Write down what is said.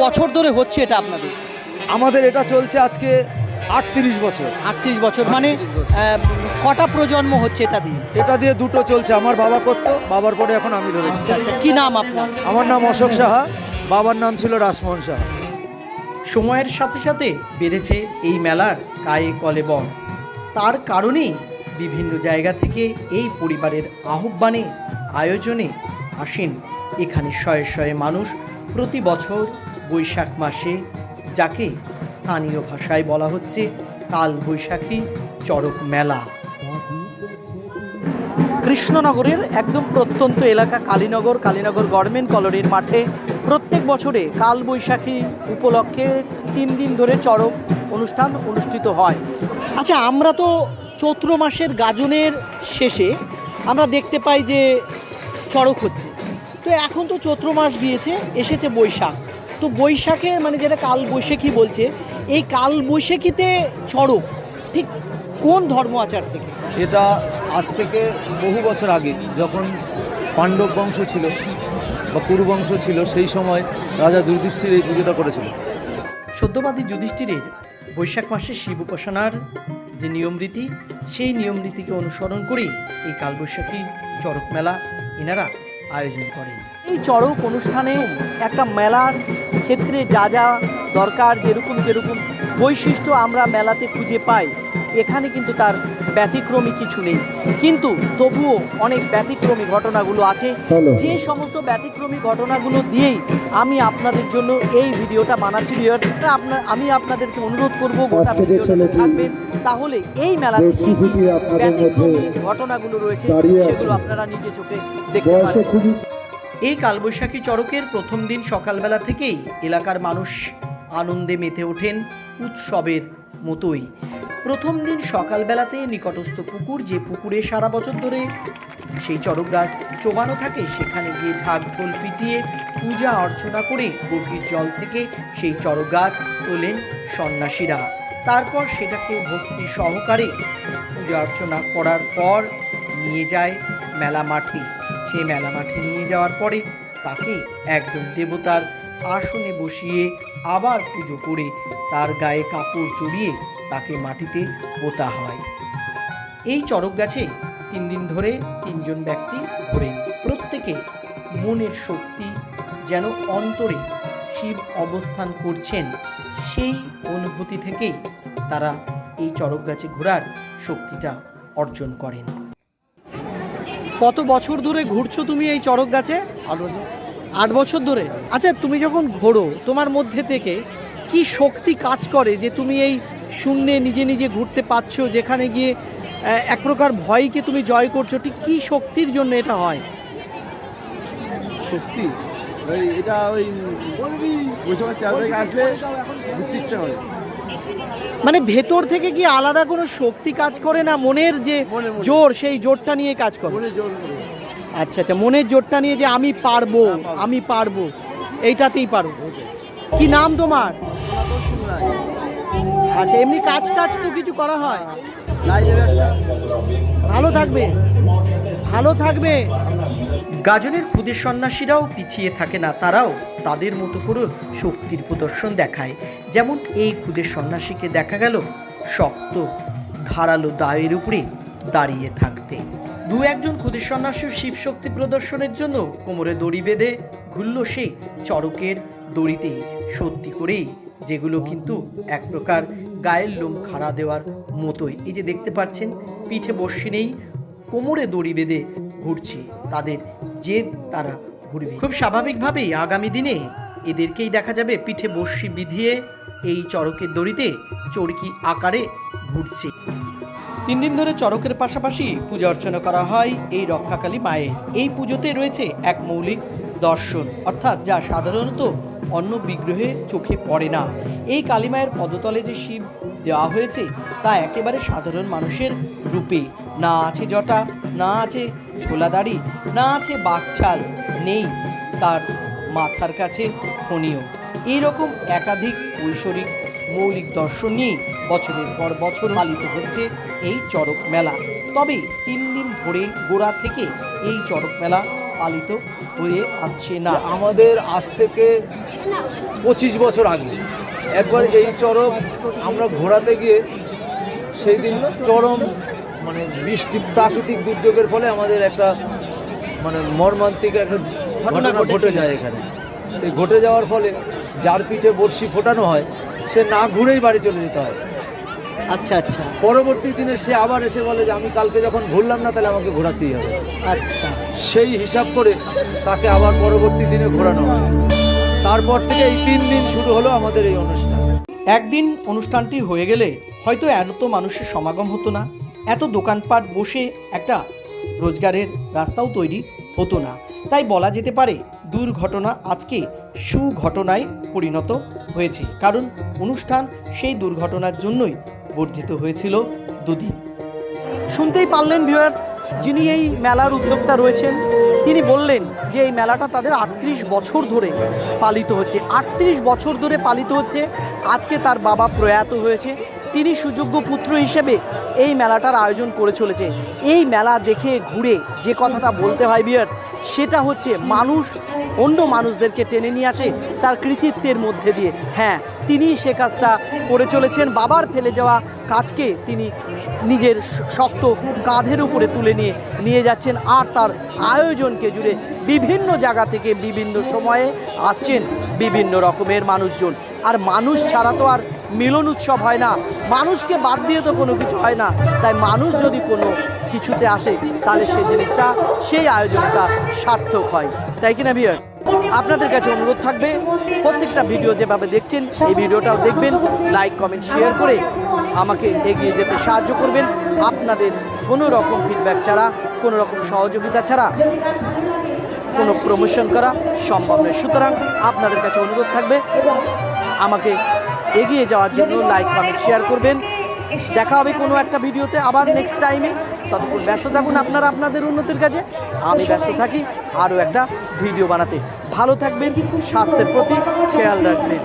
বছর ধরে হচ্ছে এটা আপনাদের? আমাদের এটা চলছে আজকে 38 বছর। 38 বছর মানে কটা প্রজন্ম হচ্ছে এটা দিয়ে? এটা দিয়ে দুটো চলছে, আমার বাবা করতো, বাবার পরে এখন আমি ধরেছি। আচ্ছা আচ্ছা, কি নাম আপনার? আমার নাম অশোক সাহা, বাবার নাম ছিল রাসমোহন সাহা। সময়ের সাথে সাথে বেড়েছে এই মেলার কায়ে কলেবর। তার কারণেই বিভিন্ন জায়গা থেকে এই পরিবারের আহ্বানে আয়োজনে আসেন এখানে শয়ে শয়ে মানুষ প্রতি বছর বৈশাখ মাসে, যাকে স্থানীয় ভাষায় বলা হচ্ছে কাল বৈশাখী চড়ক মেলা। কৃষ্ণনগরের একদম প্রত্যন্ত এলাকা কালীনগর গভর্নমেন্ট কলোনির মাঠে প্রত্যেক বছরে কাল বৈশাখী উপলক্ষে 3 দিন ধরে চড়ক অনুষ্ঠান অনুষ্ঠিত হয়। আচ্ছা, আমরা তো চৈত্র মাসের গাজনের শেষে আমরা দেখতে পাই যে চড়ক হচ্ছে, তো এখন তো চৈত্র মাস গিয়েছে, এসেছে বৈশাখ। তো বৈশাখে মানে যেটা কাল বৈশাখী বলছে, এই কাল বৈশাখীতে চড়ক ঠিক কোন ধর্ম আচার থেকে? এটা আজ থেকে বহু বছর আগে, যখন পাণ্ডব বংশ ছিল বা কুরু বংশ ছিল, সেই সময় রাজা যুধিষ্ঠির এই পুজোটা করেছিল। সত্যবাদী যুধিষ্ঠিরের বৈশাখ মাসে শিব উপাসনার যে নিয়ম রীতি, সেই নিয়ম রীতিকে অনুসরণ করেই এই কালবৈশাখী চড়ক মেলা এনারা আয়োজন করেন। এই চড়ক অনুষ্ঠানে একটা মেলার ক্ষেত্রে যা যা দরকার, যেরকম বৈশিষ্ট্য আমরা মেলাতে খুঁজে পাই, এখানে কিন্তু তার ব্যতিক্রমী কিছু নেই। কিন্তু তবুও অনেক ব্যতিক্রমী ঘটনাগুলো আছে। যে সমস্ত ব্যতিক্রমী ঘটনাগুলো দিয়েই আমি আপনাদের জন্য এই ভিডিওটা বানাচ্ছি। আমি আপনাদেরকে অনুরোধ করব গোটা ভিডিওটা থাকবেন, তাহলে এই মেলাতে কি কি ব্যতিক্রমী ঘটনাগুলো রয়েছে সেগুলো আপনারা নিজে চোখে দেখতে পাবেন। এই কালবৈশাখী চড়কের প্রথম দিন সকালবেলা থেকেই এলাকার মানুষ আনন্দে মেতে ওঠেন উৎসবের মতোই। প্রথম দিন সকালবেলাতে নিকটস্থ পুকুর, যে পুকুরে সারা বছর ধরে সেই চড়ক গাছ চোবানো থাকে, সেখানে গিয়ে ঢাক ঢোল পিটিয়ে পূজা অর্চনা করে গভীর জল থেকে সেই চড়ক গাছ তোলেন সন্ন্যাসীরা। তারপর সেটাকে ভক্তি সহকারে পূজা অর্চনা করার পর নিয়ে যায় মেলা মাঠে। সেই মেলা মাঠে নিয়ে যাওয়ার পরে তাকে একদম দেবতার আসনে বসিয়ে আবার পুজো করে তার গায়ে কাপড় চড়িয়ে তাকে মাটিতে পোতা হয়। এই চড়ক গাছে 3 দিন ধরে 3 জন ব্যক্তি ঘোরেন। প্রত্যেকে মনের শক্তি যেন অন্তরে শিব অবস্থান করছেন, সেই অনুভূতি থেকেই তারা এই চড়ক গাছে ঘোরার শক্তিটা অর্জন করেন। কত বছর ধরে ঘুরছো তুমি এই চড়ক গাছে? 8 বছর ধরে। আচ্ছা, তুমি যখন ঘোরো, তোমার মধ্যে থেকে কি শক্তি কাজ করে যে তুমি এই শূন্যে নিজে নিজে ঘুরতে পারছো, যেখানে গিয়ে এক প্রকার ভয়কে তুমি জয় করছো? ঠিক কি শক্তির জন্য এটা হয়? সত্যি এটা ওই বৈশাখের 4 তারিখে আসলে ঘুরতে ইচ্ছা করে। মানে ভেতর থেকে কি আলাদা কোনো শক্তি কাজ করে না? মনের যে জোর, সেই জোরটা নিয়ে কাজ করে? মনে জোর করে। আচ্ছা আচ্ছা, মনের জোরটা নিয়ে যে আমি পারবো এইটাতেই পারো। কি নাম তোমার? আচ্ছা, এমনি কাজ টাজ তো কিছু করা হয়? ভালো থাকবে। গাজনের খুদের সন্ন্যাসীরাও পিছিয়ে থাকে না, তারাও তাদের মতো করে শক্তির প্রদর্শন দেখায়। যেমন এই খুদের সন্ন্যাসীকে দেখা গেল শক্ত ধারালো দায়ের উপরে দাঁড়িয়ে থাকতে। 2-1 খুদের সন্ন্যাসী শিব শক্তি প্রদর্শনের জন্য কোমরে দড়ি বেঁধে ঘুরল সেই চড়কের দড়িতে, সত্যি করেই যেগুলো কিন্তু এক প্রকার গায়ের লোম খাড়া দেওয়ার মতোই। এই যে দেখতে পাচ্ছেন, পিঠে বর্ষি নেই, কোমরে দড়ি বেঁধে ঘুরছে, তাদের জেদ তারা ঘুরবে। খুব স্বাভাবিকভাবেই আগামী দিনে এদেরকেই দেখা যাবে পিঠে বর্ষি বিধিয়ে এই চড়কের দড়িতে চরকি আকারে ঘুরছে। 3 দিন ধরে চড়কের পাশাপাশি পূজা অর্চনা করা হয় এই রক্ষাকালী মায়ের। এই পুজোতে রয়েছে এক মৌলিক দর্শন, অর্থাৎ যা সাধারণত অন্য বিগ্রহে চোখে পড়ে না। এই কালী মায়ের পদতলে যে শিব দেওয়া হয়েছে তা একেবারে সাধারণ মানুষের রূপে। না আছে জটা, না আছে ঝোলাদাড়ি, না আছে বাকছাল, নেই তার মাথার কাছে ফণীও। এইরকম একাধিক ঐশ্বরিক মৌলিক দর্শন নিয়ে বছরের পর বছর পালিত হচ্ছে এই চড়ক মেলা। তবে 3 দিন ধরে গোড়া থেকে এই চড়ক মেলা পালিত হয়ে আসছে না। আমাদের আজ থেকে 25 বছর আগে একবার এই চরক আমরা ঘোরাতে গিয়ে সেই দিন চরম মানে বৃষ্টি প্রাকৃতিক দুর্যোগের ফলে আমাদের একটা মানে মর্মান্তিক একটা ঘটনা ঘটে যায় এখানে। সেই ঘটে যাওয়ার ফলে যার পিঠে বড়শি ফোটানো হয় সে না ঘুরেই বাড়ি চলে যেতে হয়। আচ্ছা আচ্ছা পরবর্তী দিনে সে আবার এসে বলে যে আমি কালকে যখন ঘুরলাম না তাহলে আমাকে ঘোরাতেই হবে। আচ্ছা, সেই হিসাব করে তাকে আবার পরবর্তী দিনে ঘোরানো হয়। তারপর থেকে এই 3 দিন শুরু হলো আমাদের এই অনুষ্ঠান। একদিন অনুষ্ঠানটি হয়ে গেলে হয়তো এত মানুষের সমাগম হতো না, এত দোকানপাট বসে একটা রোজগারের রাস্তাও তৈরি হতো না। তাই বলা যেতে পারে দুর্ঘটনা আজকে সুঘটনায় পরিণত হয়েছে, কারণ অনুষ্ঠান সেই দুর্ঘটনার জন্যই বর্ধিত হয়েছিল 2 দিন। শুনতেই পারলেন ভিউয়ার্স, যিনি এই মেলার উদ্যোক্তা রয়েছেন তিনি বললেন যে এই মেলাটা তাদের 38 বছর ধরে পালিত হচ্ছে। 38 বছর ধরে পালিত হচ্ছে। আজকে তার বাবা প্রয়াত হয়েছে, তিনি সুযোগ্য পুত্র হিসেবে এই মেলাটার আয়োজন করে চলেছে। এই মেলা দেখে ঘুরে যে কথাটা বলতে হয় ভিউয়ার্স, সেটা হচ্ছে মানুষ অন্য মানুষদেরকে টেনে নিয়ে আসে তার কৃতিত্বের মধ্যে দিয়ে। হ্যাঁ, তিনি সে কাজটা করে চলেছেন। বাবার ফেলে যাওয়া কাজকে তিনি নিজের শক্ত কাঁধের উপরে তুলে নিয়ে যাচ্ছেন। আর তার আয়োজনকে জুড়ে বিভিন্ন জায়গা থেকে বিভিন্ন সময়ে আসছেন বিভিন্ন রকমের মানুষজন। আর মানুষ ছাড়া তো আর মিলন উৎসব হয় না, মানুষকে বাদ দিয়ে তো কোনো কিছু হয় না। তাই মানুষ যদি কোনো কিছুতে আসে তাহলে সেই জিনিসটা, সেই আয়োজনটা সার্থক হয়, তাই কিনা ভিউয়ার? আপনাদের কাছে অনুরোধ থাকবে প্রত্যেকটা ভিডিও যেভাবে দেখছেন এই ভিডিওটাও দেখবেন, লাইক কমেন্ট শেয়ার করে আমাকে এগিয়ে যেতে সাহায্য করবেন। আপনাদের কোনো রকম ফিডব্যাক ছাড়া, কোনো রকম সহযোগিতা ছাড়া কোনো প্রমোশন করা সম্ভব নয়। সুতরাং আপনাদের কাছে অনুরোধ থাকবে আমাকে এগিয়ে যাওয়ার জন্য লাইক কমেন্ট শেয়ার করবেন। দেখা হবে কোনো একটা ভিডিওতে আবার নেক্সট টাইমে। ততক্ষণ ব্যস্ত থাকুন আপনারা আপনাদের উন্নতির কাজে, আমি ব্যস্ত থাকি আরও একটা ভিডিও বানাতে। ভালো থাকবেন, স্বাস্থ্যের প্রতি খেয়াল রাখবেন।